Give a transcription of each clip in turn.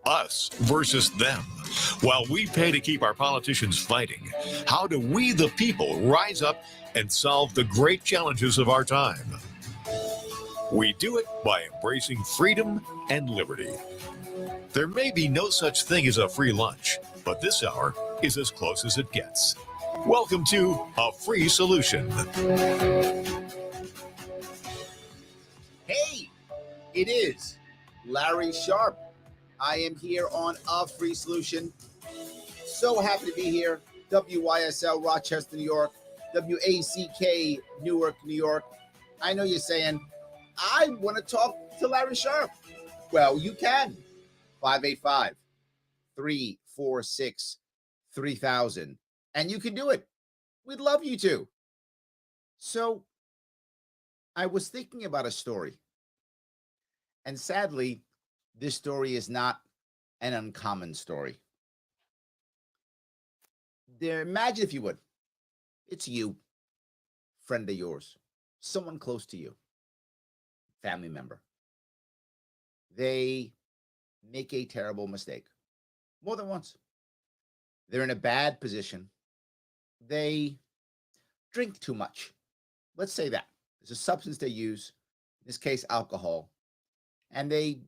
Us versus them. While we pay to keep our politicians fighting, how do we, the people, rise up and solve the great challenges of our time? We do it by embracing freedom and liberty. There may be no such thing as a free lunch, but this hour is as close as it gets. Welcome to A Free Solution. Hey, it is Larry Sharp. I am here on A Free Solution. So happy to be here. WYSL Rochester, New York. WACK Newark, New York. I know you're saying, I want to talk to Larry Sharp. Well, you can. 585-346-3000. And you can do it. We'd love you to. So I was thinking about a story. And sadly, this story is not an uncommon story. Imagine, if you would, it's you, friend of yours, someone close to you, family member. They make a terrible mistake more than once. They're in a bad position. They drink too much. Let's say that. There's a substance they use, in this case, alcohol, and they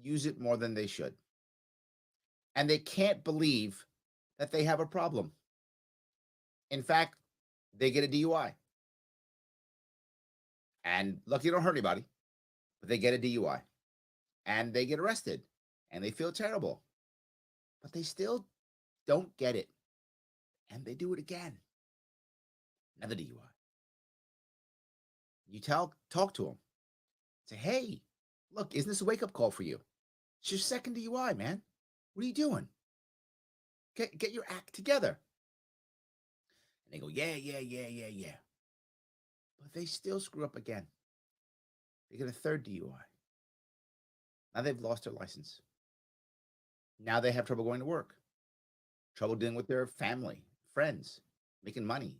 use it more than they should. And they can't believe that they have a problem. In fact, they get a DUI. And luckily, they don't hurt anybody, but they get a DUI. And they get arrested. And they feel terrible. But they still don't get it. And they do it again. Another DUI. You talk to them. Say, hey, look, isn't this a wake-up call for you? It's your second DUI, man. What are you doing? Get your act together. And they go, yeah. But they still screw up again. They get a third DUI. Now they've lost their license. Now they have trouble going to work. Trouble dealing with their family, friends, making money,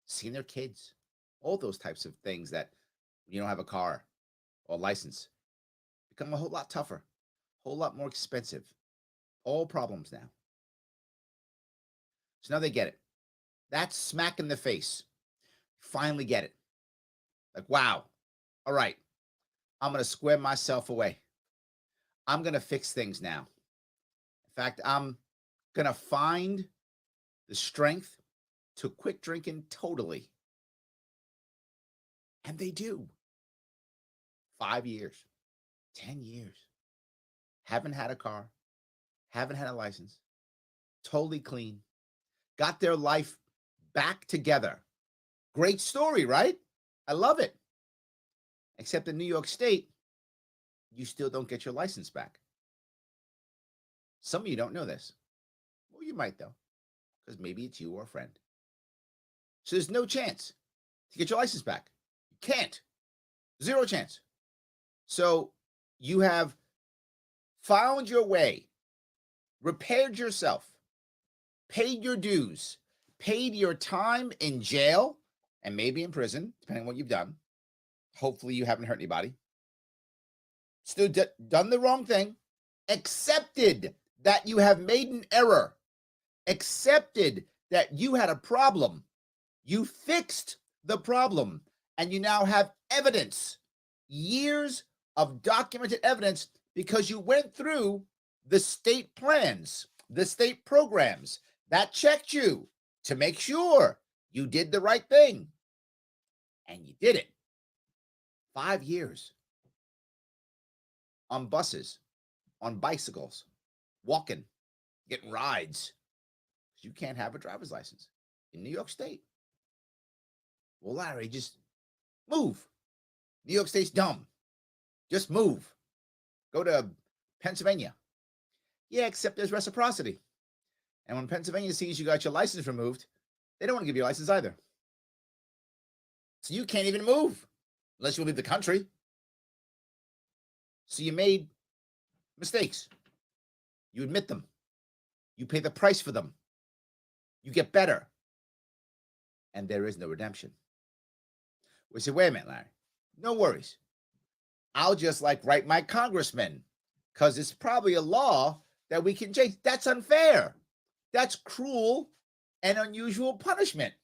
seeing their kids. All those types of things that when you don't have a car or a license become a whole lot tougher, a whole lot more expensive. All problems now. So now they get it. That's smack in the face. Finally get it. Like, wow. All right. I'm going to square myself away. I'm going to fix things now. In fact, I'm going to find the strength to quit drinking totally. And they do. 5 years, 10 years. Haven't had a car, haven't had a license, totally clean, got their life back together. Great story, right? I love it. Except in New York State, you still don't get your license back. Some of you don't know this. Well, you might, though, because maybe it's you or a friend. So there's no chance to get your license back. You can't. Zero chance. So you have found your way, repaired yourself, paid your dues, paid your time in jail and maybe in prison, depending on what you've done. Hopefully you haven't hurt anybody. Still done the wrong thing, accepted that you have made an error, accepted that you had a problem. You fixed the problem, and you now have evidence, years of documented evidence, because you went through the state plans, the state programs that checked you to make sure you did the right thing. And you did it. 5 years. On buses, on bicycles, walking, getting rides. You can't have a driver's license in New York State. Well, Larry, just move. New York State's dumb. Just move. Go to Pennsylvania. Yeah, except there's reciprocity. And when Pennsylvania sees you got your license removed, they don't want to give you a license either. So you can't even move unless you leave the country. So you made mistakes. You admit them. You pay the price for them. You get better. And there is no redemption. We say, wait a minute, Larry. No worries. I'll just write my congressman, because it's probably a law that we can change. That's unfair. That's cruel and unusual punishment,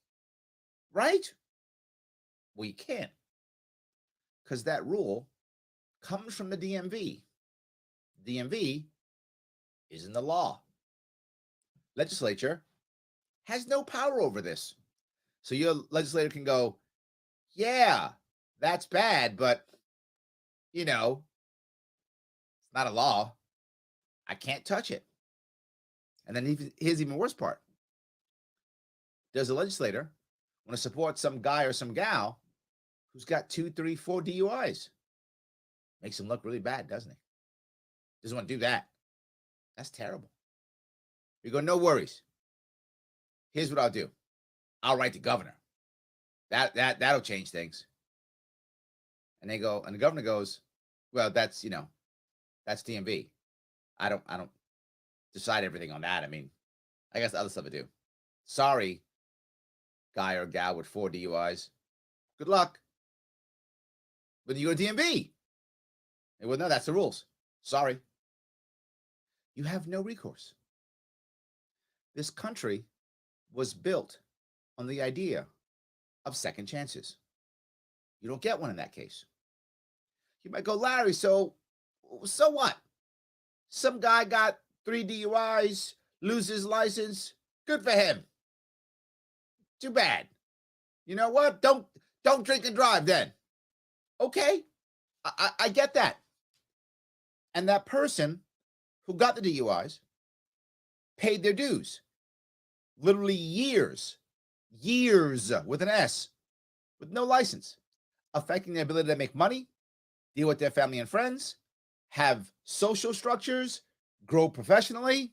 right? We can't, because that rule comes from the DMV. DMV is in the law. Legislature has no power over this. So your legislator can go, yeah, that's bad, but, you know, it's not a law. I can't touch it. And then here's the even worse part. Does the legislator want to support some guy or some gal who's got 2, 3, 4 DUIs? Makes him look really bad, doesn't he? Doesn't want to do that. That's terrible. We go, no worries. Here's what I'll do. I'll write the governor. That'll change things. And they go, and the governor goes, well, that's DMV. I don't decide everything on that. I mean, I guess the other stuff I do. Sorry, guy or gal with 4 DUIs. Good luck. But you go to DMV. They well, no, that's the rules. Sorry. You have no recourse. This country was built on the idea of second chances. You don't get one in that case. You might go, Larry, so what? Some guy got 3 DUIs, loses his license. Good for him. Too bad. You know what? Don't drink and drive then. Okay, I get that. And that person who got the DUIs paid their dues. Literally years with an S, with no license, affecting their ability to make money, deal with their family and friends, have social structures, grow professionally,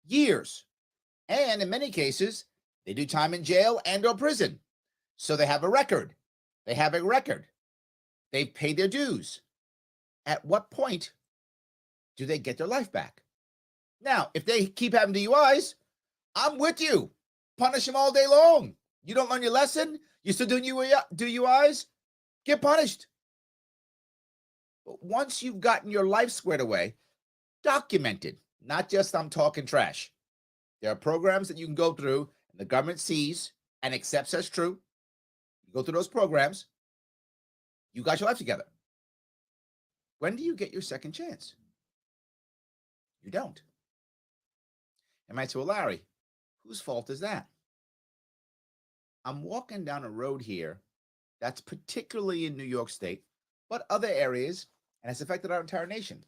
years. And in many cases, they do time in jail and or prison. So they have a record. They've paid their dues. At what point do they get their life back? Now, if they keep having DUIs, I'm with you. Punish them all day long. You don't learn your lesson. You still doing DUIs? Get punished. But once you've gotten your life squared away, documented, not just I'm talking trash. There are programs that you can go through and the government sees and accepts as true. You go through those programs. You got your life together. When do you get your second chance? You don't. You might say, well, Larry, whose fault is that? I'm walking down a road here that's particularly in New York State, but other areas, and it's affected our entire nation.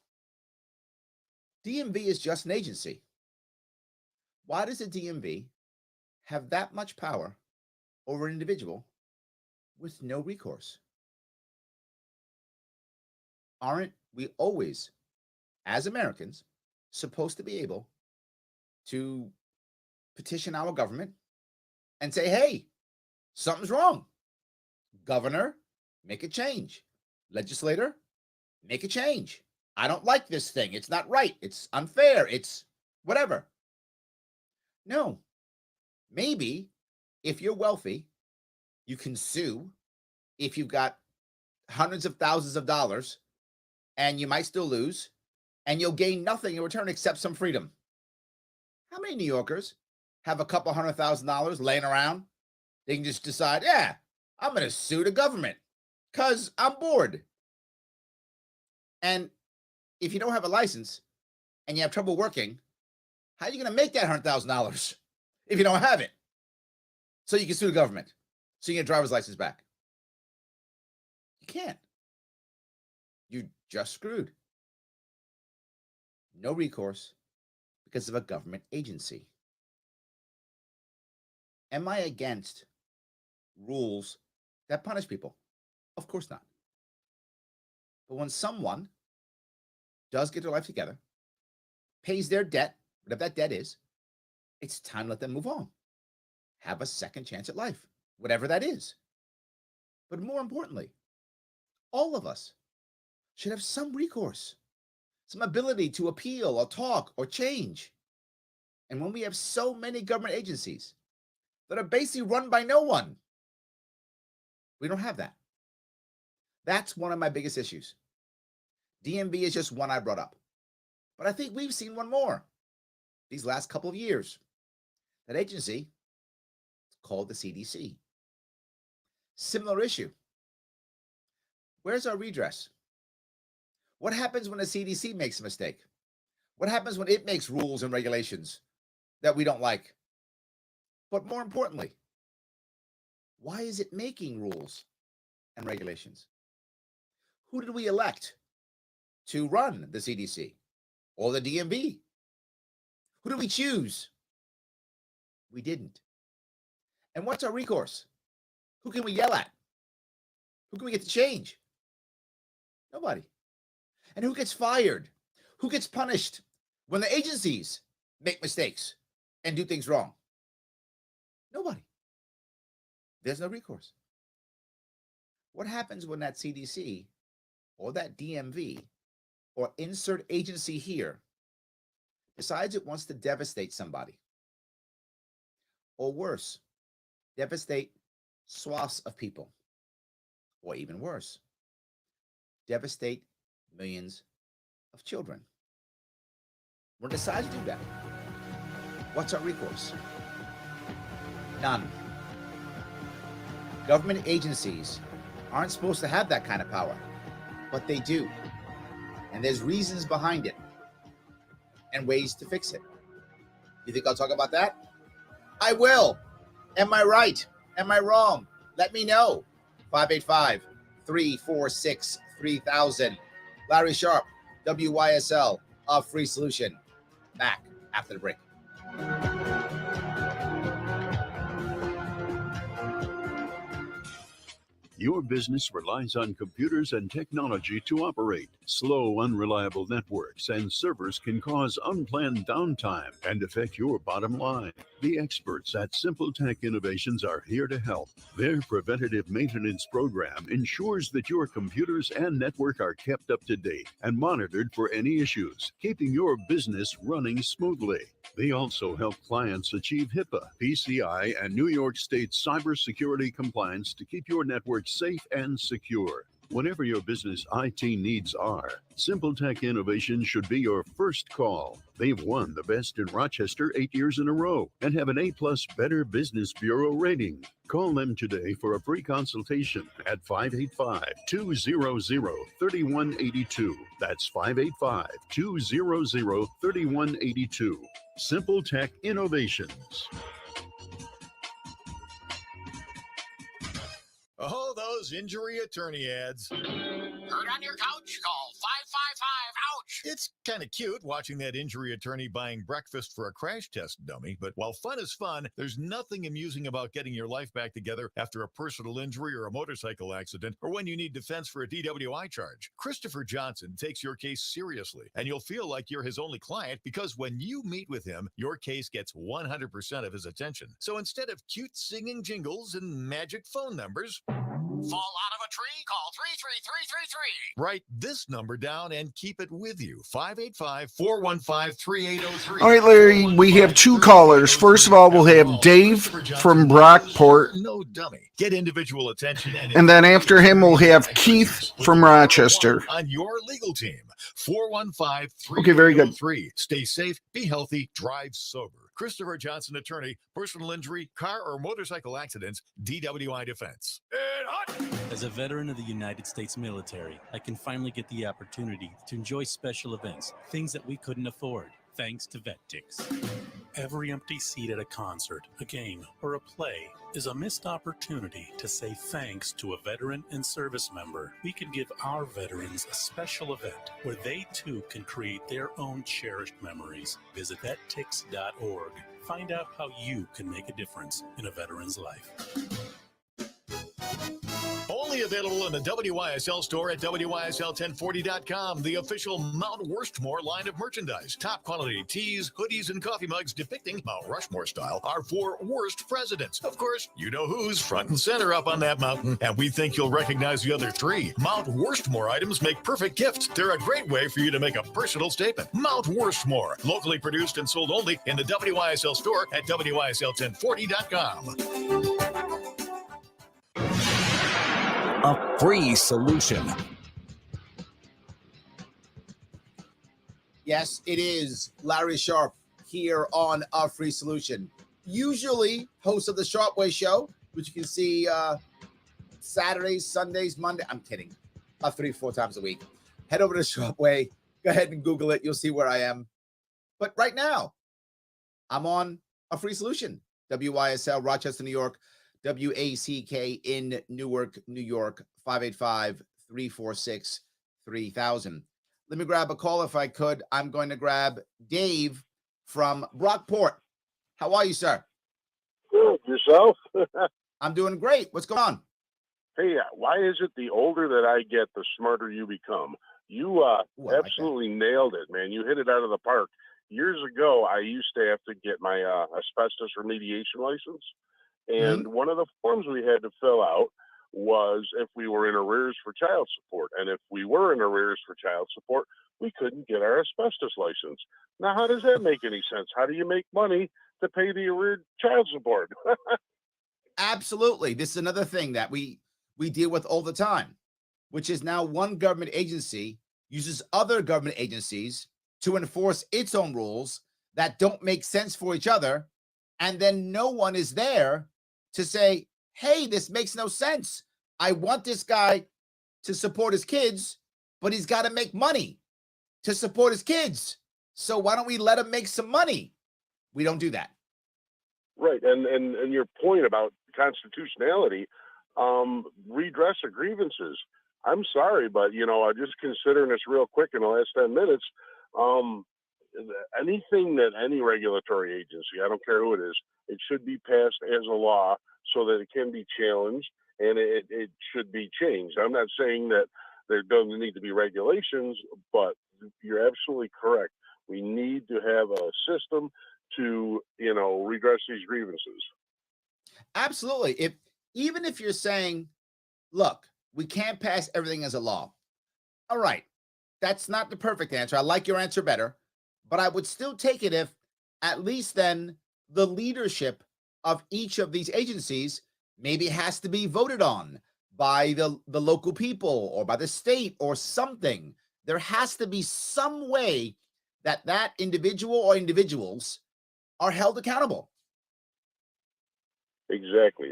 DMV is just an agency. Why does the DMV have that much power over an individual with no recourse? Aren't we always, as Americans, supposed to be able to petition our government and say, hey, something's wrong. Governor, make a change. Legislator, make a change. I don't like this thing. It's not right. It's unfair. It's whatever. No. Maybe if you're wealthy, you can sue if you've got hundreds of thousands of dollars, and you might still lose, and you'll gain nothing in return except some freedom. How many New Yorkers have a couple $100,000 laying around? They can just decide, yeah, I'm going to sue the government because I'm bored. And if you don't have a license and you have trouble working, how are you going to make that $100,000 if you don't have it? So you can sue the government, so you get a driver's license back. You can't. You're just screwed. No recourse because of a government agency. Am I against rules that punish people? Of course not. But when someone does get their life together, pays their debt, whatever that debt is, it's time to let them move on. Have a second chance at life, whatever that is. But more importantly, all of us should have some recourse, some ability to appeal or talk or change. And when we have so many government agencies that are basically run by no one, we don't have that. That's one of my biggest issues. DMV is just one I brought up. But I think we've seen one more. these last couple of years. That agency is called the CDC. Similar issue. Where's our redress? What happens when the CDC makes a mistake? What happens when it makes rules and regulations that we don't like? But more importantly, why is it making rules and regulations? Who did we elect to run the CDC or the DMV? Who did we choose? We didn't. And what's our recourse? Who can we yell at? Who can we get to change? Nobody. And who gets fired? Who gets punished when the agencies make mistakes and do things wrong? Nobody. There's no recourse. What happens when that CDC or that DMV or insert agency here decides it wants to devastate somebody? Or worse, devastate swaths of people? Or even worse, devastate millions of children? When it decides to do that, what's our recourse? None. Government agencies aren't supposed to have that kind of power, but they do. And there's reasons behind it and ways to fix it. You think I'll talk about that? I will. Am I right? Am I wrong? Let me know. 585-346-3000. Larry Sharp, WYSL, a free solution. Back after the break. Your business relies on computers and technology to operate. Slow, unreliable networks and servers can cause unplanned downtime and affect your bottom line. The experts at Simple Tech Innovations are here to help. Their preventative maintenance program ensures that your computers and network are kept up to date and monitored for any issues, keeping your business running smoothly. They also help clients achieve HIPAA, PCI, and New York State cybersecurity compliance to keep your network safe and secure. Whatever your business IT needs are, Simple Tech Innovation should be your first call. They've won the Best in Rochester 8 years in a row and have an A+ Better Business Bureau rating. Call them today for a free consultation at 585-200-3182. That's 585-200-3182. Simple Tech Innovations. Oh, those injury attorney ads. Hurt on your couch? Call 555-OUCH. It's kind of cute watching that injury attorney buying breakfast for a crash test dummy, but while fun is fun, there's nothing amusing about getting your life back together after a personal injury or a motorcycle accident, or when you need defense for a DWI charge. Christopher Johnson takes your case seriously, and you'll feel like you're his only client because when you meet with him, your case gets 100% of his attention. So instead of cute singing jingles and magic phone numbers, Fall out of a tree? Call 33333. write this number down and keep it with you. 585-415-3803. All right, Larry, we have two callers. First of all, we'll have Dave from Brockport. No dummy. Get individual attention. And then after him, we'll have Keith from Rochester. On your legal team. 415-3803. Okay, very good. Stay safe, be healthy, drive sober. Christopher Johnson, attorney, personal injury, car or motorcycle accidents, DWI defense. As a veteran of the United States military, I can finally get the opportunity to enjoy special events, things that we couldn't afford, thanks to VetTix. Every empty seat at a concert, a game, or a play is a missed opportunity to say thanks to a veteran and service member. We can give our veterans a special event where they too can create their own cherished memories. Visit vettix.org. Find out how you can make a difference in a veteran's life. Only available in the WYSL store at WYSL1040.com, the official Mount Worstmore line of merchandise. Top quality tees, hoodies, and coffee mugs depicting Mount Rushmore style are for worst presidents. Of course, you know who's front and center up on that mountain, and we think you'll recognize the other three. Mount Worstmore items make perfect gifts. They're a great way for you to make a personal statement. Mount Worstmore, locally produced and sold only in the WYSL store at WYSL1040.com. A free solution. Yes, it is Larry Sharp, here on A Free Solution. Usually host of the Shortway Show, which you can see Saturdays, Sundays, Monday. I'm kidding. About 3-4 times a week. Head over to Shortway. Go ahead and Google it. You'll see where I am. But right now, I'm on A Free Solution. WYSL, Rochester, New York. WACK in Newark, New York. 585-346-3000. Let me grab a call if I could. I'm going to grab Dave from Brockport. How are you, sir? Good. Yourself? I'm doing great. What's going on? Hey, why is it the older that I get, the smarter you become? You absolutely nailed it, man. You hit it out of the park. Years ago, I used to have to get my asbestos remediation license. And one of the forms we had to fill out was if we were in arrears for child support. And if we were in arrears for child support, we couldn't get our asbestos license. Now, how does that make any sense? How do you make money to pay the arreared child support? Absolutely. This is another thing that we deal with all the time, which is now one government agency uses other government agencies to enforce its own rules that don't make sense for each other. And then no one is there to say, hey, this makes no sense. I want this guy to support his kids, but he's got to make money to support his kids. So why don't we let him make some money? We don't do that. Right. And your point about constitutionality, redress of grievances. I'm sorry, but, just considering this real quick in the last 10 minutes, anything that any regulatory agency, I don't care who it is, it should be passed as a law so that it can be challenged and it should be changed. I'm not saying that there doesn't need to be regulations, but you're absolutely correct. We need to have a system to, redress these grievances. Absolutely. Even if you're saying, look, we can't pass everything as a law. All right. That's not the perfect answer. I like your answer better, but I would still take it if at least then the leadership of each of these agencies maybe has to be voted on by the local people or by the state or something. There has to be some way that individual or individuals are held accountable. Exactly.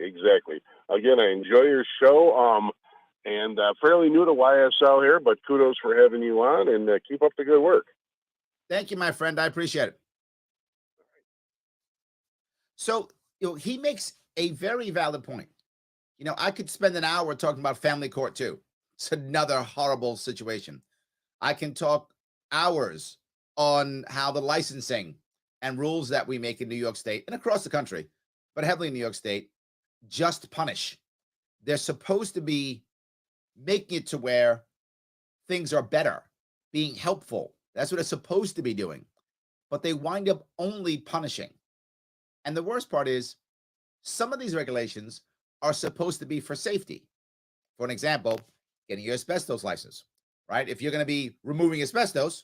Again, I enjoy your show. And fairly new to YSL here, but kudos for having you on and keep up the good work. Thank you, my friend. I appreciate it. So, he makes a very valid point. I could spend an hour talking about family court too. It's another horrible situation. I can talk hours on how the licensing and rules that we make in New York State and across the country, but heavily in New York State, just punish. They're supposed to be making it to where things are better, being helpful. That's what it's supposed to be doing. But they wind up only punishing. And the worst part is some of these regulations are supposed to be for safety. For an example, getting your asbestos license, right? If you're going to be removing asbestos,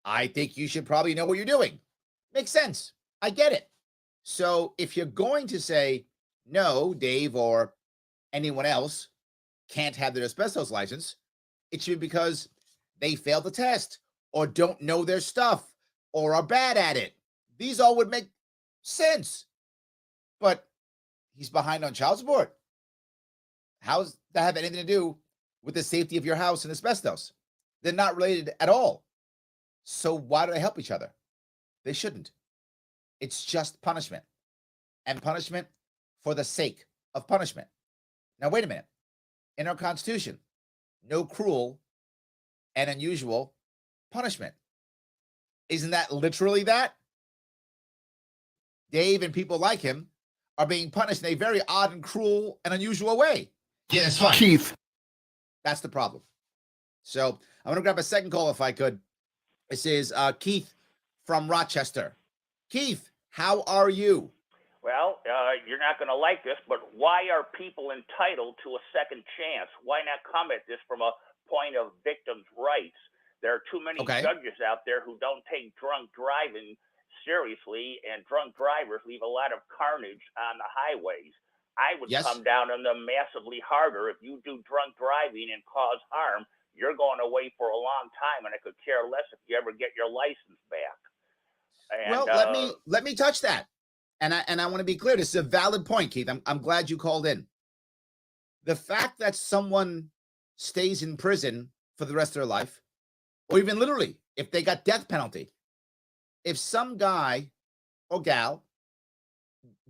I think you should probably know what you're doing. Makes sense. I get it. So if you're going to say, no, Dave or anyone else can't have their asbestos license, it should be because they failed the test or don't know their stuff or are bad at it. These all would make sense. But he's behind on child support. How's that have anything to do with the safety of your house and asbestos? They're not related at all. So why do they help each other? They shouldn't. It's just punishment. And punishment for the sake of punishment. Now, wait a minute. In our Constitution, no cruel and unusual punishment. Isn't that literally that? Dave and people like him are being punished in a very odd and cruel and unusual way. Yeah, it's fine. Keith. That's the problem. So I'm going to grab a second call if I could. This is Keith from Rochester. Keith, how are you? Well, you're not going to like this, but why are people entitled to a second chance? Why not come at this from a point of victims' rights? There are too many judges out there who don't take drunk driving seriously, and drunk drivers leave a lot of carnage on the highways. I would come down on them massively harder. If you do drunk driving and cause harm, you're going away for a long time, and I could care less if you ever get your license back. And, well, let me touch that. And I want to be clear. This is a valid point, Keith. I'm glad you called in. The fact that someone stays in prison for the rest of their life, or even literally, if they got death penalty, if some guy or gal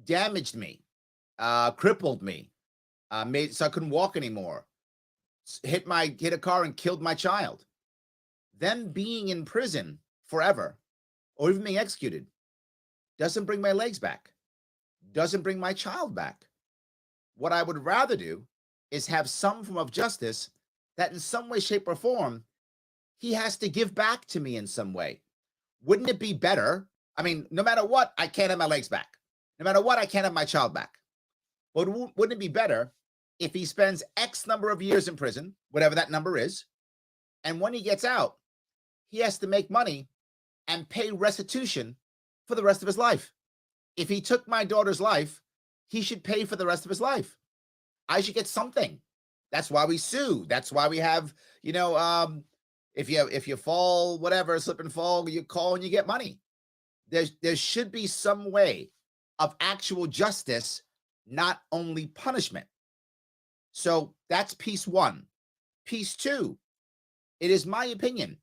damaged me, crippled me, made so I couldn't walk anymore, hit a car and killed my child, them being in prison forever, or even being executed, doesn't bring my legs back, doesn't bring my child back. What I would rather do is have some form of justice that in some way, shape, or form, he has to give back to me in some way. Wouldn't it be better? I mean, no matter what, I can't have my legs back. No matter what, I can't have my child back. But wouldn't it be better if he spends X number of years in prison, whatever that number is, and when he gets out, he has to make money and pay restitution for the rest of his life? If he took my daughter's life, he should pay for the rest of his life. I should get something. That's why we sue. That's why we have, if you fall, whatever, slip and fall, you call and you get money. There should be some way of actual justice, not only punishment. So that's piece one. Piece two, it is my opinion,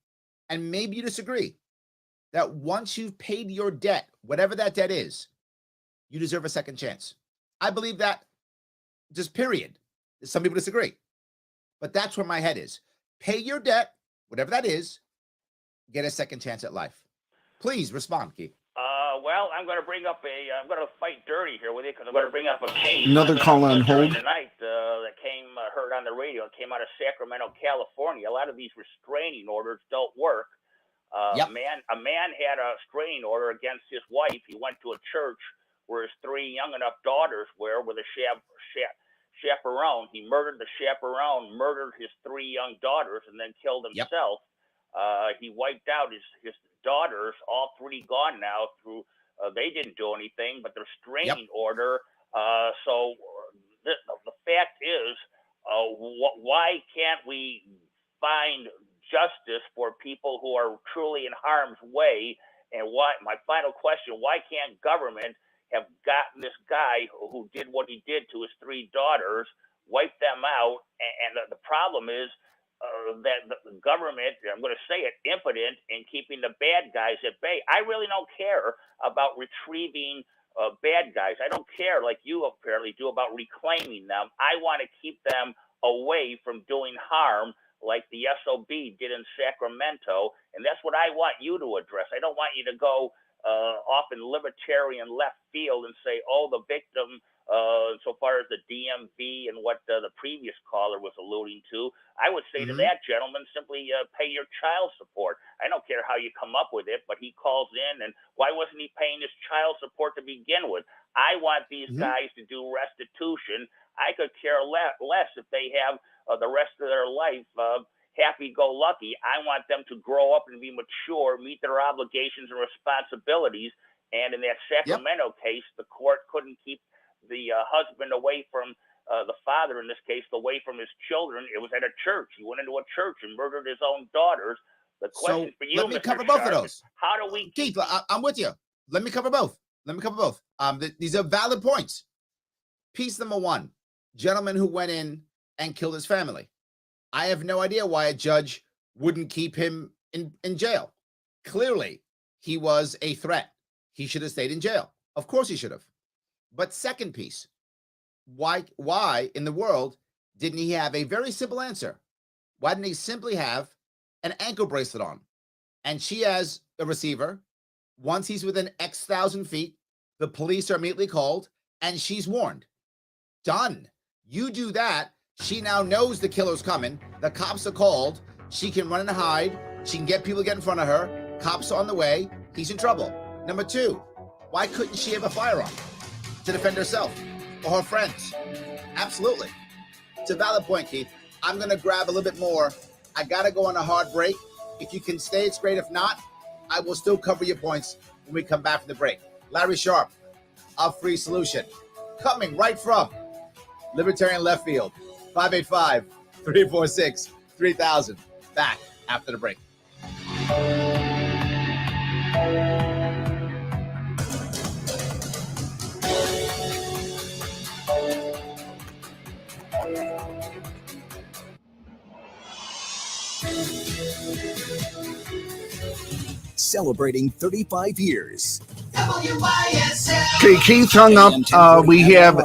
and maybe you disagree, that once you've paid your debt, whatever that debt is, you deserve a second chance. I believe that, just period. Some people disagree, but that's where my head is. Pay your debt, whatever that is, get a second chance at life. Please respond, Keith. Well, I'm going to fight dirty here with you, because I'm going to bring up a case. Another call on hold. Tonight that heard on the radio. It came out of Sacramento, California. A lot of these restraining orders don't work. A man had a restraining order against his wife. He went to a church where his three young enough daughters were with a chaperone. He murdered the chaperone, murdered his three young daughters, and then killed himself. He wiped out his daughters, all three gone now. They didn't do anything, but the restraining order. So the fact is, why can't we find justice for people who are truly in harm's way? And my final question: why can't government have gotten this guy who did what he did to his three daughters, wipe them out? And the problem is that the government, I'm going to say it, impotent in keeping the bad guys at bay. I really don't care about retrieving bad guys. I don't care, like you apparently do, about reclaiming them. I want to keep them away from doing harm, like the SOB did in Sacramento. And that's what I want you to address. I don't want you to go off in libertarian left field and say, oh, the victim, so far as the DMV and what the previous caller was alluding to. I would say to that gentleman, simply pay your child support. I don't care how you come up with it, but he calls in, and why wasn't he paying his child support to begin with? I want these guys to do restitution. I could care less if they have the rest of their life happy-go-lucky. I want them to grow up and be mature, meet their obligations and responsibilities. And in that Sacramento case, the court couldn't keep the husband away from the father, in this case, away from his children. It was at a church. He went into a church and murdered his own daughters. The question for you, let me Mr. cover both of those. How do we Keith, I'm with you. Let me cover both. These are valid points. Piece number one, gentleman who went in and killed his family. I have no idea why a judge wouldn't keep him in jail. Clearly, he was a threat. He should have stayed in jail. Of course he should have. But second piece, why in the world didn't he have a very simple answer? Why didn't he simply have an ankle bracelet on? And she, as a receiver, once he's within X thousand feet, the police are immediately called and she's warned. Done. You do that. She now knows the killer's coming. The cops are called. She can run and hide. She can get people to get in front of her. Cops are on the way. He's in trouble. Number two, why couldn't she have a firearm to defend herself or her friends? Absolutely. It's a valid point, Keith. I'm going to grab a little bit more. I got to go on a hard break. If you can stay, it's great. If not, I will still cover your points when we come back from the break. Larry Sharp, A Free Solution, coming right from Libertarian Left Field. 585-346-3000. Back after the break. celebrating 35 years. WYSL. Okay, Keith hung up. We have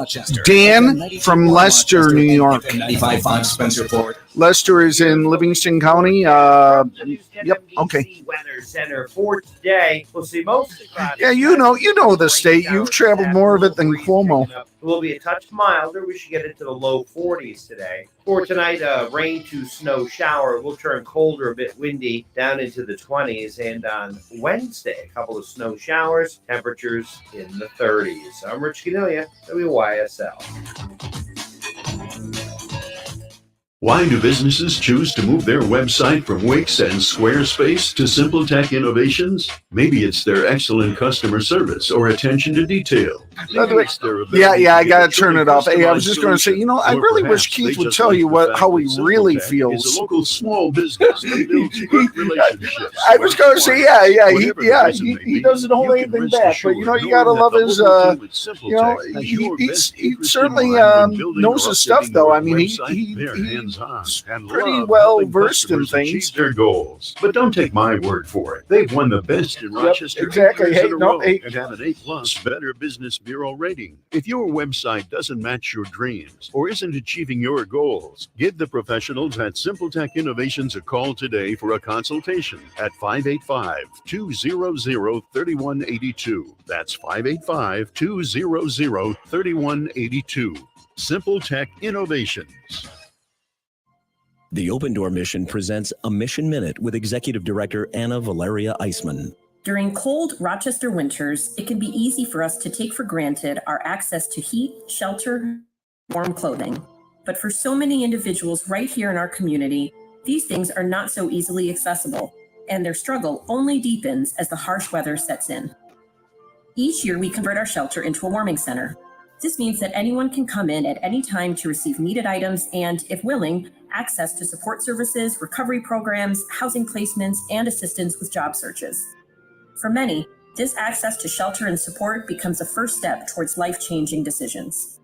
Dan from Leicester, New York. 95.5 Spencer Ford. Leicester is in Livingston County. Yep. Okay. Weather Center for today. We'll see most across. Yeah, you know the state. You've traveled more of it than Cuomo. It will be a touch milder. We should get into the low 40s today. For tonight, rain to snow shower. Will turn colder, a bit windy, down into the 20s. And on Wednesday, a couple of snow showers. Temperatures in the 30s. I'm Rich Canilia, WYSL. Why do businesses choose to move their website from Wix and Squarespace to SimpleTech Innovations? Maybe it's their excellent customer service or attention to detail. Yeah, I gotta turn it off. Hey, I was just going to say, I really wish Keith would tell you how he really feels. Is a local small business that builds good relationships. I was going to say, he doesn't hold anything back, but you gotta love his. He certainly knows his stuff, though. I mean, he's pretty well versed in things. Their goals, but don't take my word for it. They've won the best in Rochester. Exactly. Hey, and have an A+ Better Business Bureau rating. If your website doesn't match your dreams or isn't achieving your goals, give the professionals at SimpleTech Innovations a call today for a consultation at 585-200-3182. That's 585-200-3182. SimpleTech Innovations. The Open Door Mission presents a Mission Minute with Executive Director Anna Valeria Eisman. During cold Rochester winters, it can be easy for us to take for granted our access to heat, shelter, warm clothing. But for so many individuals right here in our community, these things are not so easily accessible, and their struggle only deepens as the harsh weather sets in. Each year, we convert our shelter into a warming center. This means that anyone can come in at any time to receive needed items and, if willing, access to support services, recovery programs, housing placements, and assistance with job searches. For many, this access to shelter and support becomes a first step towards life-changing decisions.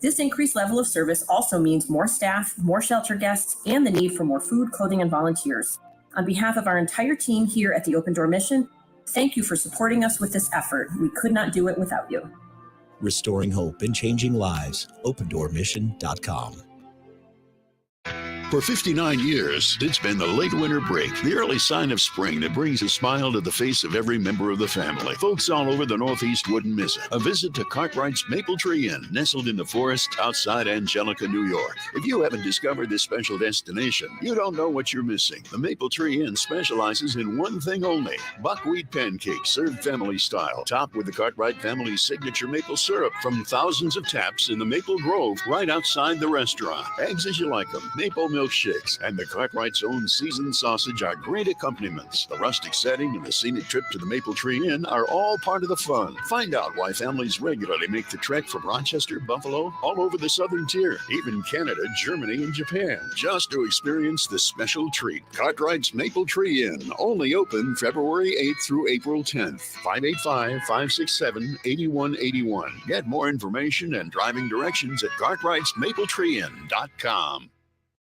This increased level of service also means more staff, more shelter guests, and the need for more food, clothing, and volunteers. On behalf of our entire team here at the Open Door Mission, thank you for supporting us with this effort. We could not do it without you. Restoring hope and changing lives. OpenDoorMission.com. For 59 years, it's been the late winter break, the early sign of spring that brings a smile to the face of every member of the family. Folks all over the Northeast wouldn't miss it. A visit to Cartwright's Maple Tree Inn, nestled in the forest outside Angelica, New York. If you haven't discovered this special destination, you don't know what you're missing. The Maple Tree Inn specializes in one thing only: buckwheat pancakes served family style, topped with the Cartwright family's signature maple syrup from thousands of taps in the Maple Grove right outside the restaurant. Eggs as you like them, maple milkshakes, and the Cartwright's own seasoned sausage are great accompaniments. The rustic setting and the scenic trip to the Maple Tree Inn are all part of the fun. Find out why families regularly make the trek from Rochester, Buffalo, all over the southern tier, even Canada, Germany, and Japan, just to experience this special treat. Cartwright's Maple Tree Inn, only open February 8th through April 10th. 585-567-8181. Get more information and driving directions at cartwrightsmapletreeinn.com.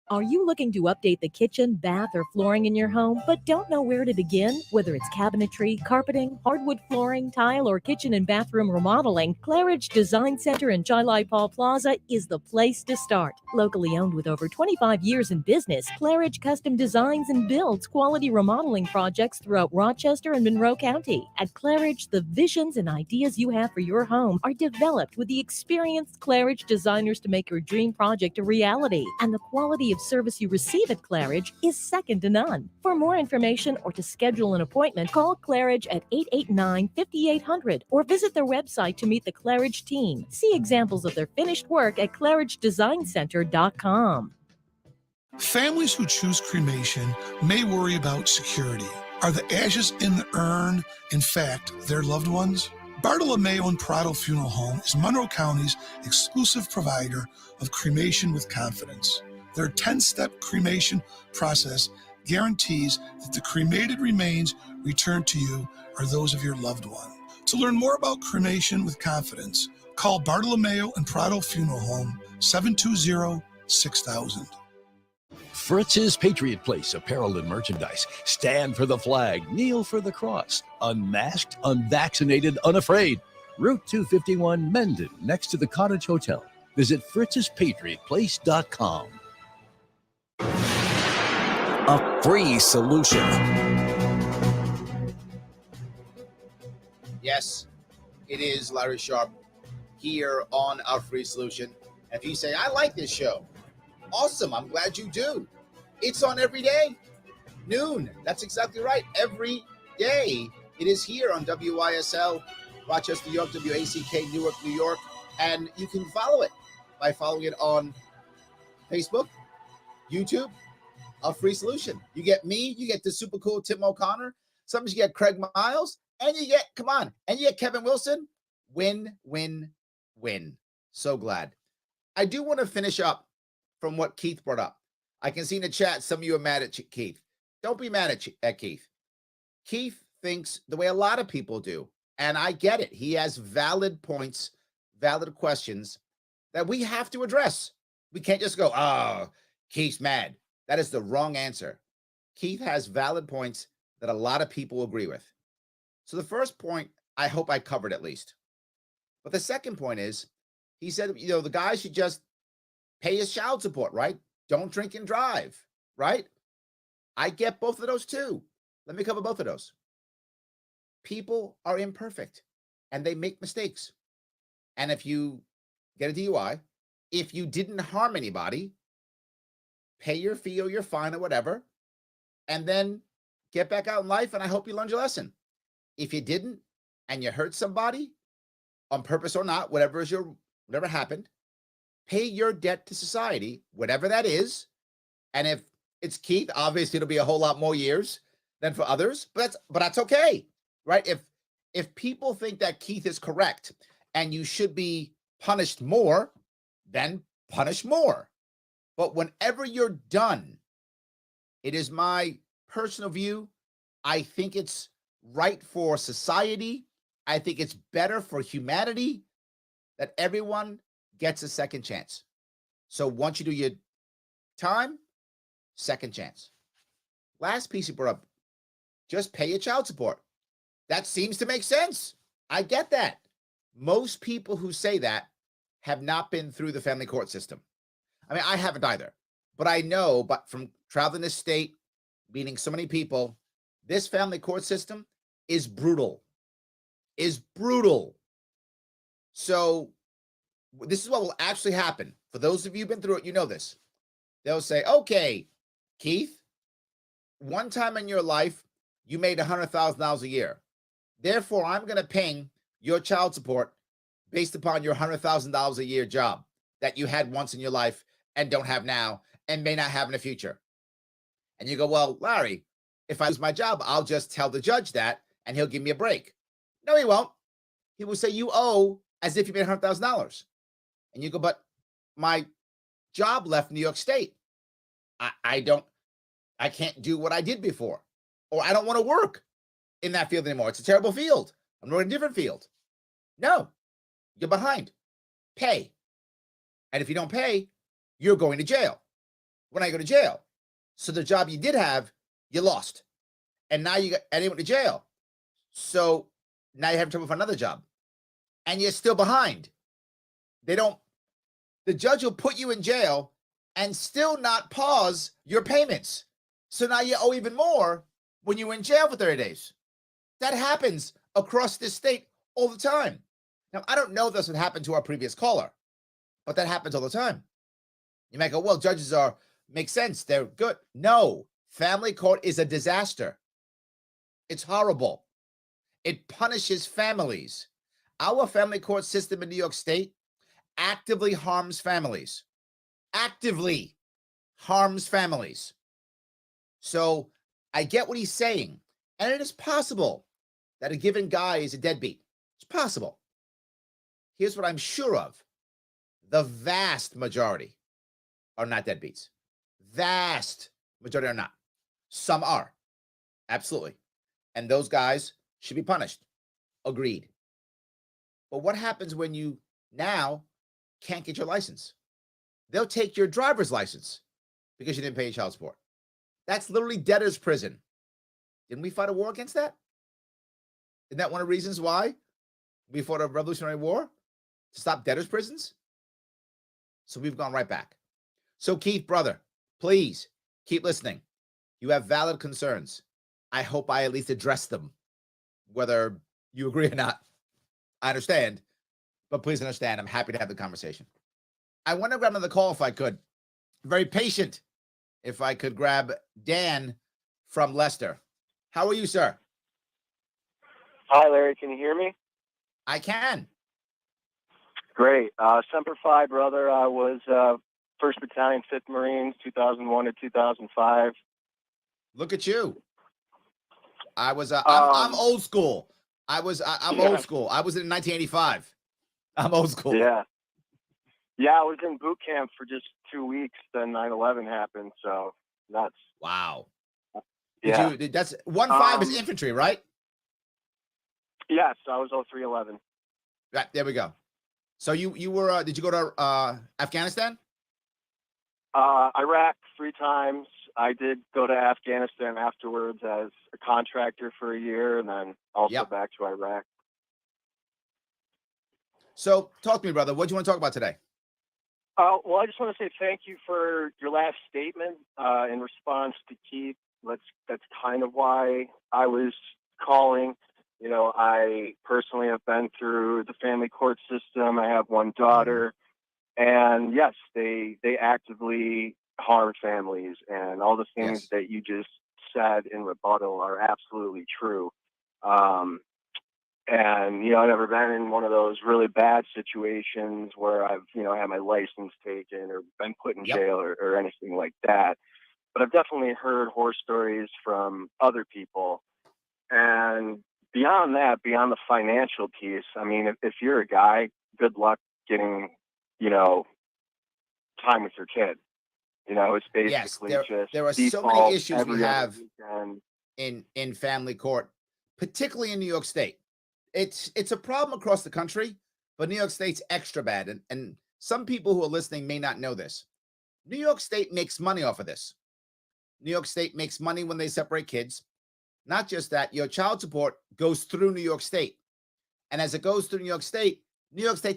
Are you looking to update the kitchen, bath, or flooring in your home, but don't know where to begin? Whether it's cabinetry, carpeting, hardwood flooring, tile, or kitchen and bathroom remodeling, Claridge Design Center in Chai Paul Plaza is the place to start. Locally owned with over 25 years in business, Claridge custom designs and builds quality remodeling projects throughout Rochester and Monroe County. At Claridge, the visions and ideas you have for your home are developed with the experienced Claridge designers to make your dream project a reality. And the quality of service you receive at Claridge is second to none. For more information or to schedule an appointment, call Claridge at 889-5800 or visit their website to meet the Claridge team. See examples of their finished work at claridgedesigncenter.com. Families who choose cremation may worry about security. Are the ashes in the urn, in fact, their loved ones? Bartolomeo and Prado Funeral Home is Monroe County's exclusive provider of cremation with confidence. Their 10-step cremation process guarantees that the cremated remains returned to you are those of your loved one. To learn more about cremation with confidence, call Bartolomeo and Prado Funeral Home, 720-6000. Fritz's Patriot Place apparel and merchandise. Stand for the flag, kneel for the cross. Unmasked, unvaccinated, unafraid. Route 251 Mendon, next to the Cottage Hotel. Visit fritzspatriotplace.com. A free solution. Yes, it is Larry Sharp here on A Free Solution. And if you say, I like this show, awesome, I'm glad you do. It's on every day, noon. That's exactly right. Every day it is here on WYSL, Rochester, New York, WACK, Newark, New York. And you can follow it by following it on Facebook, YouTube, A Free Solution. You get me, you get the super cool Tim O'Connor. Sometimes you get Craig Miles, and you get, and you get Kevin Wilson. Win, win, win. So glad. I do want to finish up from what Keith brought up. I can see in the chat some of you are mad at Keith. Don't be mad at Keith. Keith thinks the way a lot of people do, and I get it. He has valid points, valid questions that we have to address. We can't just go, oh, Keith's mad. That is the wrong answer. Keith has valid points that a lot of people agree with. So the first point, I hope I covered at least. But the second point is, he said, the guy should just pay his child support, right? Don't drink and drive, right? I get both of those too. Let me cover both of those. People are imperfect and they make mistakes. And if you get a DUI, if you didn't harm anybody, pay your fee or your fine or whatever, and then get back out in life, and I hope you learned your lesson. If you didn't and you hurt somebody on purpose or not, whatever happened, pay your debt to society, whatever that is. And if it's Keith, obviously it'll be a whole lot more years than for others, but that's okay, right? If people think that Keith is correct and you should be punished more, then punish more. But whenever you're done, it is my personal view. I think it's right for society. I think it's better for humanity that everyone gets a second chance. So once you do your time, second chance. Last piece you brought up, just pay your child support. That seems to make sense. I get that. Most people who say that have not been through the family court system. I mean, I haven't either, but I know, but from traveling this state, meeting so many people, this family court system is brutal, So this is what will actually happen. For those of you who've been through it, you know this. They'll say, okay, Keith, one time in your life, you made $100,000 a year. Therefore, I'm going to ping your child support based upon your $100,000 a year job that you had once in your life and don't have now and may not have in the future. And you go, well, Larry, if I lose my job, I'll just tell the judge that and he'll give me a break. No, he won't. He will say you owe as if you made $100,000. And you go, but my job left New York State. I can't do what I did before, or I don't want to work in that field anymore. It's a terrible field. I'm in a different field. No, you're behind. Pay. And if you don't pay, you're going to jail. When I go to jail, so the job you did have, you lost. And now you went to jail. So now you have trouble for another job. And you're still behind. The judge will put you in jail and still not pause your payments. So now you owe even more when you're in jail for 30 days. That happens across this state all the time. Now, I don't know if that's what happened to our previous caller, but that happens all the time. You might go, well, judges make sense. They're good. No, family court is a disaster. It's horrible. It punishes families. Our family court system in New York State actively harms families. Actively harms families. So I get what he's saying. And it is possible that a given guy is a deadbeat. It's possible. Here's what I'm sure of. The vast majority are not deadbeats. Vast majority are not. Some are. Absolutely. And those guys should be punished. Agreed. But what happens when you now can't get your license? They'll take your driver's license. because you didn't pay your child support. That's literally debtor's prison. Didn't we fight a war against that? Isn't that one of the reasons why we fought a Revolutionary War? To stop debtor's prisons? So we've gone right back. So Keith, brother, please keep listening. You have valid concerns. I hope I at least address them, whether you agree or not. I understand, but please understand, I'm happy to have the conversation. I want to grab another call if I could. Very patient. If I could grab Dan from Leicester. How are you, sir? Hi, Larry. Can you hear me? I can. Great. Semper Fi, brother. I was 1st Battalion, 5th Marines, 2001 to 2005. Look at you. I was. I'm old school. I'm old school. I was in 1985. I'm old school. Yeah. Yeah, I was in boot camp for just 2 weeks. Then 9/11 happened. So nuts. Wow. Yeah. That's 1-5 is infantry, right? Yes, I was 0311. Right, there we go. So you were. Did you go to Afghanistan? Iraq 3 times. I did go to Afghanistan afterwards as a contractor for a year, and then also back to Iraq. So talk to me, brother. What do you want to talk about today? Well, I just want to say thank you for your last statement in response to Keith. That's kind of why I was calling. You know, I personally have been through the family court system. I have one daughter, and yes, they actively harm families, and all the things that you just said in rebuttal are absolutely true. And, you know, I've never been in one of those really bad situations where I've, you know, had my license taken or been put in jail or anything like that. But I've definitely heard horror stories from other people. And beyond that, beyond the financial piece, I mean, if you're a guy, good luck getting, you know, time with your kid. You know, it's basically there are so many issues we have in family court, particularly in New York State. It's a problem across the country, but New York State's extra bad. And some people who are listening may not know this. New York State makes money off of this. New York State makes money when they separate kids. Not just that, your child support goes through New York State. And as it goes through New York State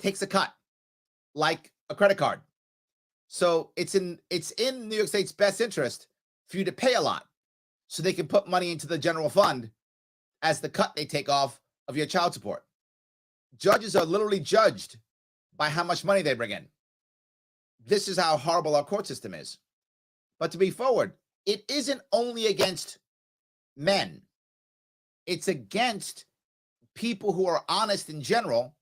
takes a cut, like a credit card. So it's in New York State's best interest for you to pay a lot so they can put money into the general fund as the cut they take off of your child support. Judges are literally judged by how much money they bring in. This is how horrible our court system is. But to be forward, it isn't only against men. It's against people who are honest in general.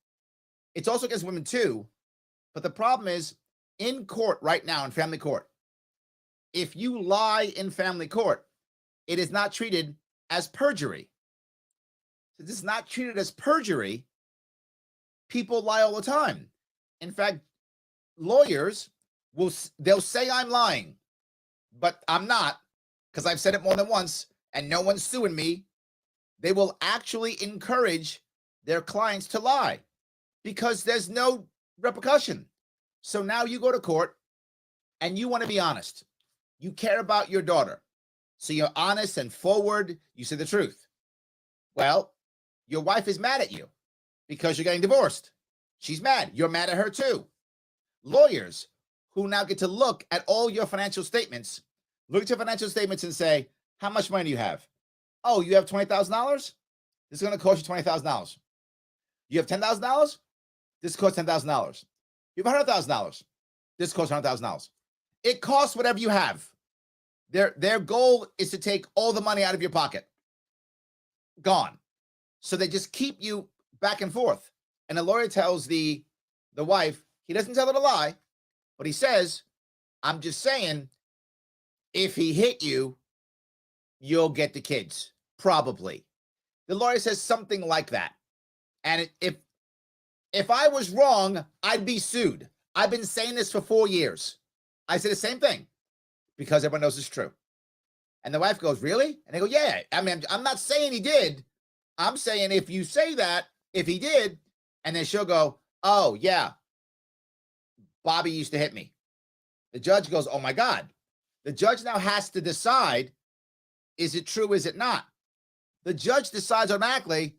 It's also against women too. But the problem is, in court right now, in family court, if you lie in family court, it is not treated as perjury. This is not treated as perjury. People lie all the time. In fact, lawyers they'll say I'm lying, but I'm not, because I've said it more than once and no one's suing me. They will actually encourage their clients to lie because there's no repercussion. So now you go to court and you want to be honest. You care about your daughter. So you're honest and forward. You say the truth. Well, your wife is mad at you because you're getting divorced. She's mad. You're mad at her too. Lawyers who now get to look at all your financial statements, look at your financial statements and say, how much money do you have? Oh, you have $20,000? This is going to cost you $20,000. You have $10,000? This costs $10,000. You have $100,000. This costs $100,000. It costs whatever you have. Their goal is to take all the money out of your pocket. Gone. So they just keep you back and forth. And the lawyer tells the wife, he doesn't tell her to lie, but he says, I'm just saying, if he hit you, you'll get the kids. Probably. The lawyer says something like that. And if I was wrong, I'd be sued. I've been saying this for 4 years. I say the same thing because everyone knows it's true. And the wife goes, really? And they go, yeah. I mean, I'm not saying he did. I'm saying if you say that, if he did, and then she'll go, oh, yeah, Bobby used to hit me. The judge goes, oh, my God. The judge now has to decide, is it true, is it not? The judge decides automatically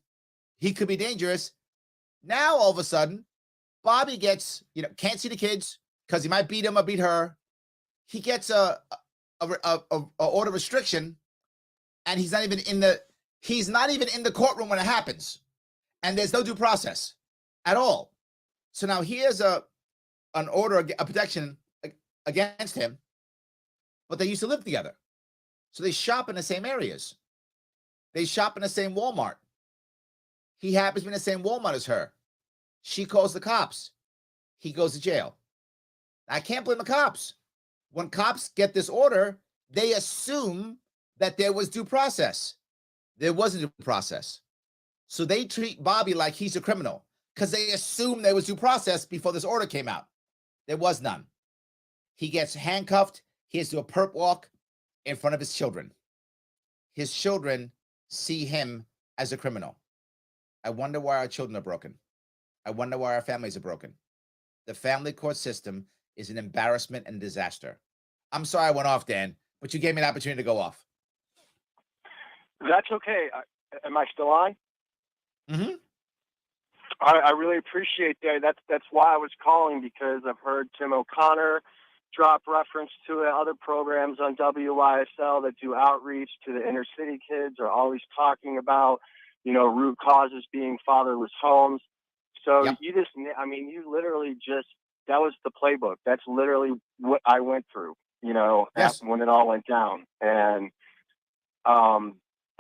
he could be dangerous. Now, all of a sudden, Bobby gets, can't see the kids because he might beat him or beat her. He gets a order restriction, and he's not even in the courtroom when it happens, and there's no due process at all. So now here's an order, a protection against him, but they used to live together, so they shop in the same areas. They shop in the same Walmart. He happens to be in the same Walmart as her. She calls the cops. He goes to jail. I can't blame the cops. When cops get this order, they assume that there was due process. There wasn't due process. So they treat Bobby like he's a criminal because they assume there was due process before this order came out. There was none. He gets handcuffed. He has to do a perp walk in front of his children. His children see him as a criminal. I wonder why our children are broken. I wonder why our families are broken. The family court system is an embarrassment and disaster. I'm sorry I went off, Dan, but you gave me an opportunity to go off. That's okay. Am I still on? Mm-hmm. I really appreciate that. That's why I was calling, because I've heard Tim O'Connor drop reference to it. Other programs on WYSL that do outreach to the inner city kids are always talking about, root causes being fatherless homes. So you literally that was the playbook. That's literally what I went through, when it all went down. And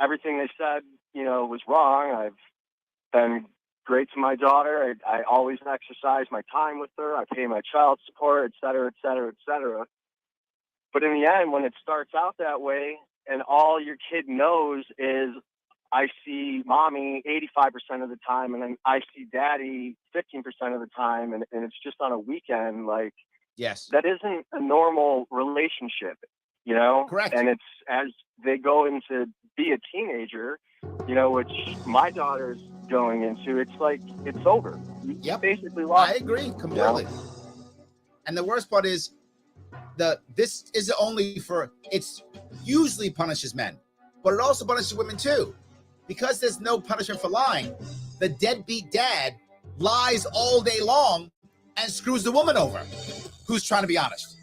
everything they said, was wrong. I've been great to my daughter. I always exercise my time with her. I pay my child support, et cetera, et cetera, et cetera. But in the end, when it starts out that way and all your kid knows is I see mommy 85% of the time and then I see daddy 15% of the time, and it's just on a weekend, yes, that isn't a normal relationship, Correct. And it's as they go into be a teenager, which my daughter's going into, it's over. You basically lost. I agree completely. And the worst part is this is only it's usually punishes men, but it also punishes women too. Because there's no punishment for lying, the deadbeat dad lies all day long and screws the woman over who's trying to be honest.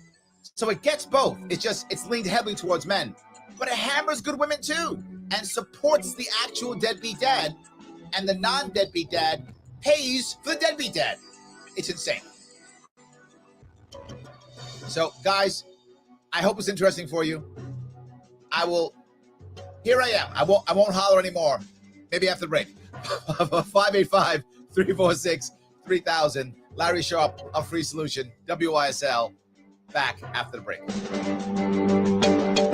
So it gets both. It's leaned heavily towards men, but it hammers good women too and supports the actual deadbeat dad, and the non-deadbeat dad pays for the deadbeat dad. It's insane. So guys, I hope it's interesting for you. Here I am. I won't holler anymore. Maybe after the break. 585-346-3000. Larry Sharp, A Free Solution. WYSL. Back after the break.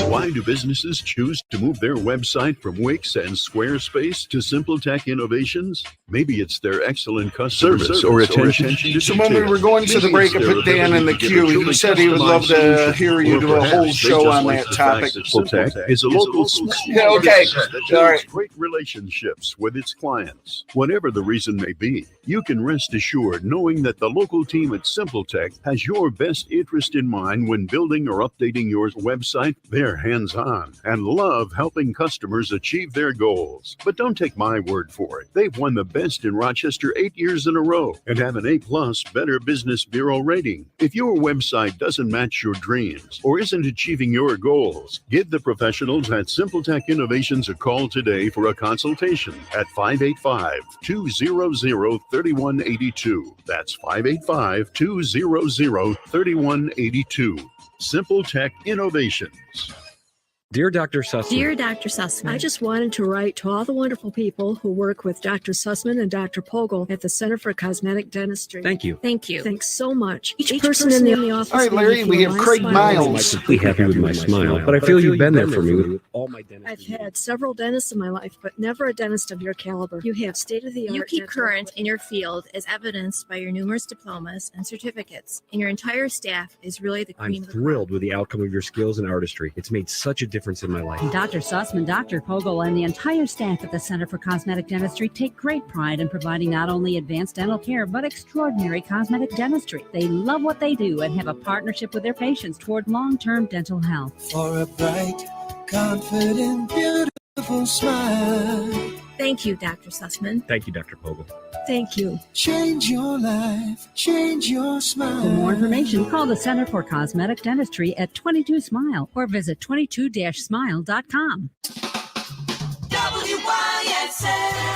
Why do businesses choose to move their website from Wix and Squarespace to Simple Tech Innovations? Maybe it's their excellent customer service or attention to detail. So when we were going to the break, I put Dan in the queue. He said he would love to hear you do a whole show on that topic. Simple Tech is a local yeah, okay. that builds great relationships with its clients. Whatever the reason may be, you can rest assured knowing that the local team at Simple Tech has your best interest in mind when building or updating your website. They're hands-on and love helping customers achieve their goals. But don't take my word for it. They've won the best in Rochester 8 years in a row and have an A+ Better Business Bureau rating. If your website doesn't match your dreams or isn't achieving your goals, give the professionals at Simple Tech Innovations a call today for a consultation at 585-200-3182. That's 585-200-3182. Simple Tech Innovations. Dear Dr. Sussman. Dear Dr. Sussman, I just wanted to write to all the wonderful people who work with Dr. Sussman and Dr. Pogel at the Center for Cosmetic Dentistry. Thank you. Thank you. Thanks so much. Each person in the office. All right, Larry, we have Craig Miles. I'm completely happy with my smile, but I feel you've been there for me with all my dentists. I've had several dentists in my life, but never a dentist of your caliber. You have state-of-the-art. You keep current in your field as evidenced by your numerous diplomas and certificates, and your entire staff is really the cream I'm of the thrilled with the outcome of your skills and artistry. It's made such a difference difference in my life. Dr. Sussman, Dr. Pogel, and the entire staff at the Center for Cosmetic Dentistry take great pride in providing not only advanced dental care, but extraordinary cosmetic dentistry. They love what they do and have a partnership with their patients toward long-term dental health. For a bright, confident, beautiful smile. Thank you, Dr. Sussman. Thank you, Dr. Pogel. Thank you. Change your life, change your smile. For more information, call the Center for Cosmetic Dentistry at 22 Smile or visit 22-smile.com. WYSL.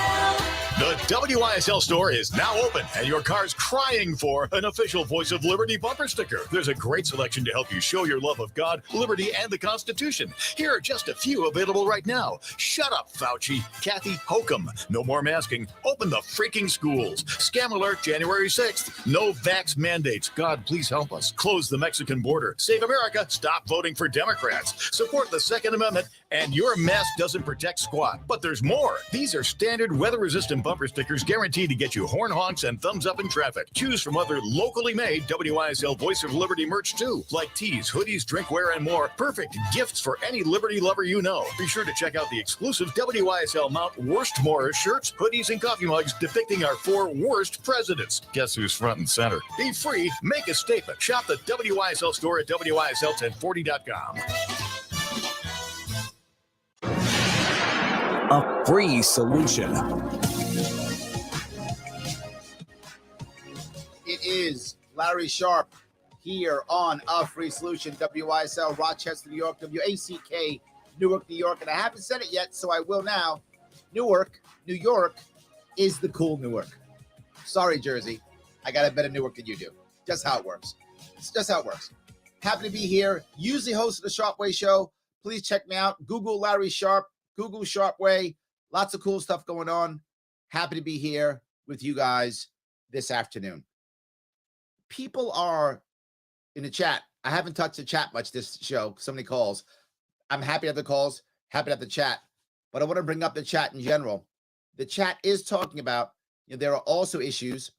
The WYSL store is now open, and your car's crying for an official Voice of Liberty bumper sticker. There's a great selection to help you show your love of God, liberty, and the Constitution. Here are just a few available right now. Shut up, Fauci. Kathy Hokum. No more masking. Open the freaking schools. Scam alert January 6th. No vax mandates. God, please help us. Close the Mexican border. Save America. Stop voting for Democrats. Support the Second Amendment. And your mask doesn't protect squat. But there's more. These are standard weather-resistant bumper stickers guaranteed to get you horn honks and thumbs up in traffic. Choose from other locally made WYSL Voice of Liberty merch too, like tees, hoodies, drinkware, and more. Perfect gifts for any Liberty lover you know. Be sure to check out the exclusive WYSL Mount Worst Morris shirts, hoodies, and coffee mugs depicting our 4 worst presidents. Guess who's front and center? Be free, make a statement. Shop the WYSL store at WYSL1040.com. A free solution. It is Larry Sharp here on A Free Solution, WYSL, Rochester, New York, WACK, Newark, New York. And I haven't said it yet, so I will now. Newark, New York is the cool Newark. Sorry, Jersey. I got a better Newark than you do. Just how it works. It's just how it works. Happy to be here. Usually host of the Sharp Way Show. Please check me out. Google Larry Sharp. Google Sharp Way. Lots of cool stuff going on. Happy to be here with you guys this afternoon. People are in the chat. I haven't touched the chat much this show. So many calls. I'm happy to have the calls, happy to have the chat. But I want to bring up the chat in general. The chat is talking about, there are also issues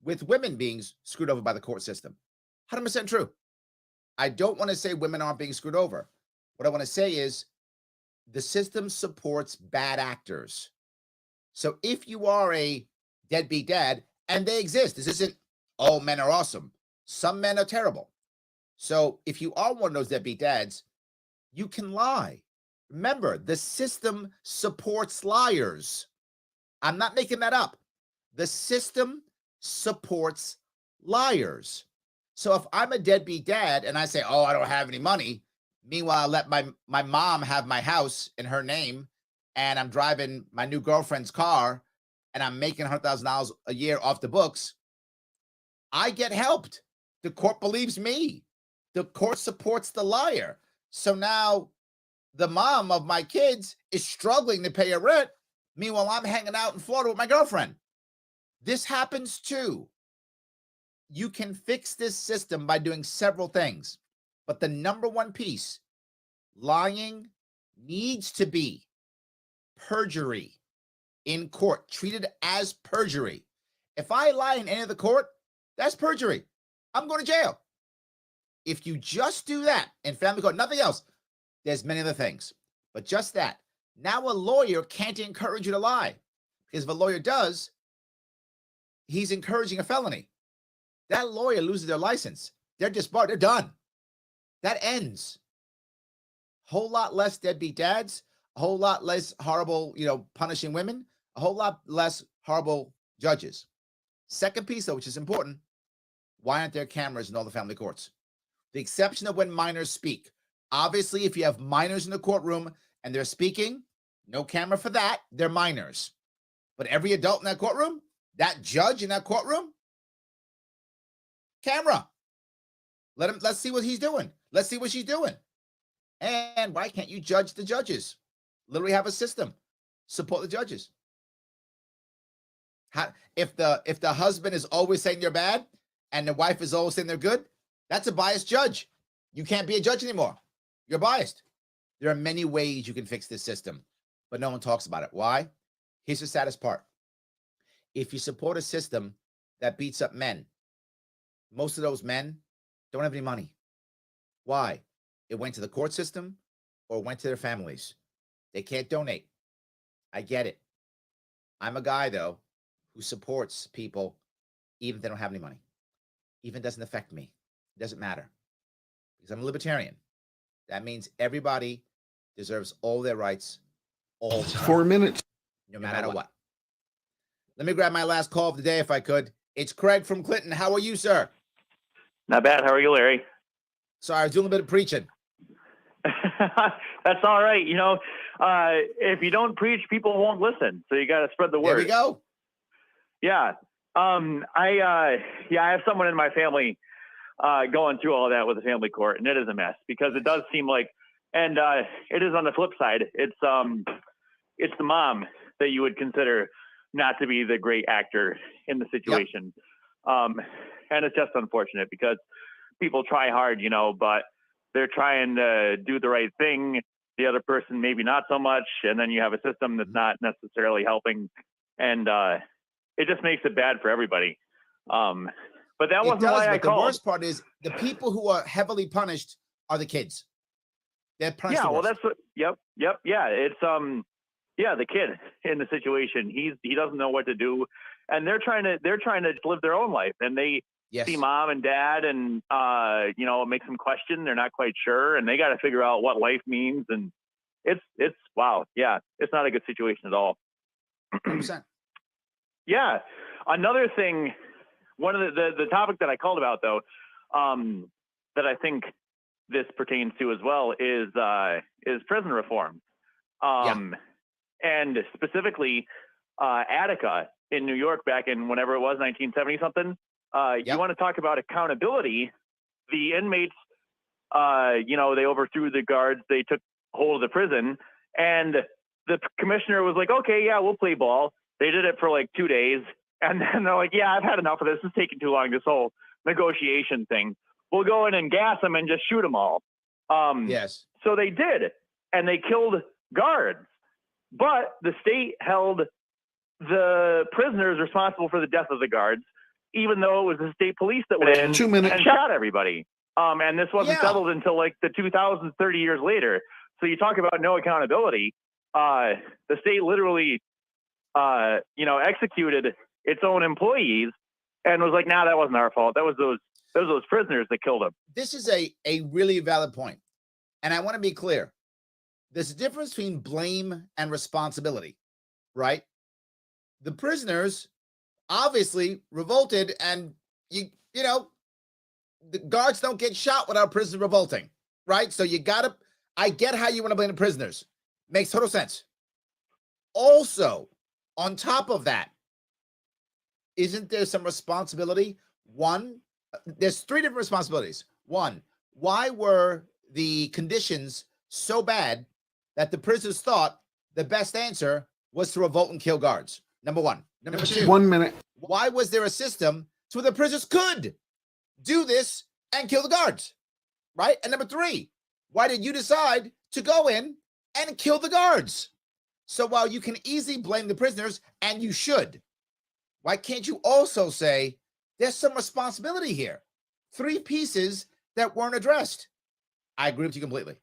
with women being screwed over by the court system. 100% true. I don't want to say women aren't being screwed over. What I want to say is the system supports bad actors. So if you are a deadbeat dad, and they exist, this isn't all men are awesome. Some men are terrible. So if you are one of those deadbeat dads, you can lie. Remember, the system supports liars. I'm not making that up. The system supports liars. So if I'm a deadbeat dad and I say, oh, I don't have any money, meanwhile, I let my mom have my house in her name, and I'm driving my new girlfriend's car, and I'm making $100,000 a year off the books, I get helped. The court believes me. The court supports the liar. So now the mom of my kids is struggling to pay her rent. Meanwhile, I'm hanging out in Florida with my girlfriend. This happens too. You can fix this system by doing several things. But the number one piece, lying needs to be perjury in court, treated as perjury. If I lie in any of the court, that's perjury. I'm going to jail. If you just do that in family court, nothing else, there's many other things, but just that. Now a lawyer can't encourage you to lie, because if a lawyer does, he's encouraging a felony. That lawyer loses their license. They're disbarred. They're done. That ends. Whole lot less deadbeat dads, a whole lot less horrible, punishing women, a whole lot less horrible judges. Second piece, though, which is important, why aren't there cameras in all the family courts? The exception of when minors speak. Obviously, if you have minors in the courtroom and they're speaking, no camera for that. They're minors. But every adult in that courtroom, that judge in that courtroom, camera. Let's see what he's doing. Let's see what she's doing. And why can't you judge the judges? Literally have a system. Support the judges. If the husband is always saying they're bad and the wife is always saying they're good, that's a biased judge. You can't be a judge anymore. You're biased. There are many ways you can fix this system, but no one talks about it. Why? Here's the saddest part. If you support a system that beats up men, most of those men don't have any money. Why? It went to the court system or went to their families. They can't donate. I get it. I'm a guy, though, who supports people even if they don't have any money. Even doesn't affect me. It doesn't matter. Because I'm a libertarian. That means everybody deserves all their rights all the time. 4 minutes. No matter what. Let me grab my last call of the day if I could. It's Craig from Clinton. How are you, sir? Not bad. How are you, Larry? Sorry, I was doing a bit of preaching. That's all right. You know, if you don't preach, people won't listen. So you got to spread the word. There we go. Yeah. I have someone in my family going through all that with the family court, and it is a mess because it does seem like, and it is on the flip side. It's the mom that you would consider not to be the great actor in the situation. Yep. And it's just unfortunate because people try hard, you know, but they're trying to do the right thing. The other person, maybe not so much. And then you have a system that's not necessarily helping. And it just makes it bad for everybody. But that wasn't why I called. The worst part is the people who are heavily punished are the kids. They're punished. Yeah, well, that's what, yep. Yeah, it's, the kid in the situation, he doesn't know what to do. And they're trying to live their own life. And they see mom and dad and, it makes them question. They're not quite sure. And they got to figure out what life means. And it's wow. Yeah. It's not a good situation at all. 100%. Yeah. Another thing, one of the topic that I called about though, that I think this pertains to as well is prison reform. And specifically, Attica in New York back in whenever it was, 1970 something. You want to talk about accountability? The inmates, they overthrew the guards. They took hold of the prison, and the commissioner was like, "Okay, yeah, we'll play ball." They did it for like 2 days, and then they're like, "Yeah, I've had enough of this. It's taking too long. This whole negotiation thing. We'll go in and gas them and just shoot them all." So they did, and they killed guards. But the state held the prisoners responsible for the death of the guards, even though it was the state police that went in 2 minutes. and shot everybody. And this wasn't settled until like the 2000s, 30 years later. So you talk about no accountability. The state literally, executed its own employees and was like, "Nah, that wasn't our fault. That was those prisoners that killed them." This is a really valid point. And I want to be clear. There's a difference between blame and responsibility, right? The prisoners obviously revolted, and the guards don't get shot without prisoners revolting, right? So I get how you want to blame the prisoners. Makes total sense. Also, on top of that, isn't there some responsibility? One, there's three different responsibilities. One, why were the conditions so bad that the prisoners thought the best answer was to revolt and kill guards? Number one. Number two, 1 minute. Why was there a system so the prisoners could do this and kill the guards? Right? And number three, why did you decide to go in and kill the guards? So while you can easily blame the prisoners, and you should, why can't you also say there's some responsibility here? Three pieces that weren't addressed. I agree with you completely.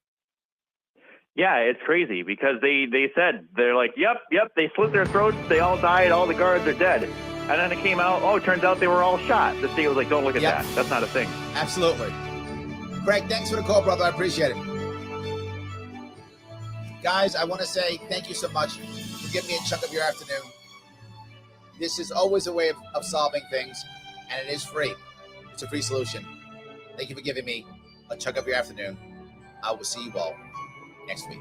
Yeah, it's crazy because they said, they're like, yep, they slit their throats, they all died, all the guards are dead. And then it came out, it turns out they were all shot. The state was like, don't look at that. That's not a thing. Absolutely. Craig, thanks for the call, brother. I appreciate it. Guys, I want to say thank you so much for giving me a chunk of your afternoon. This is always a way of solving things, and it is free. It's a free solution. Thank you for giving me a chunk of your afternoon. I will see you all next week.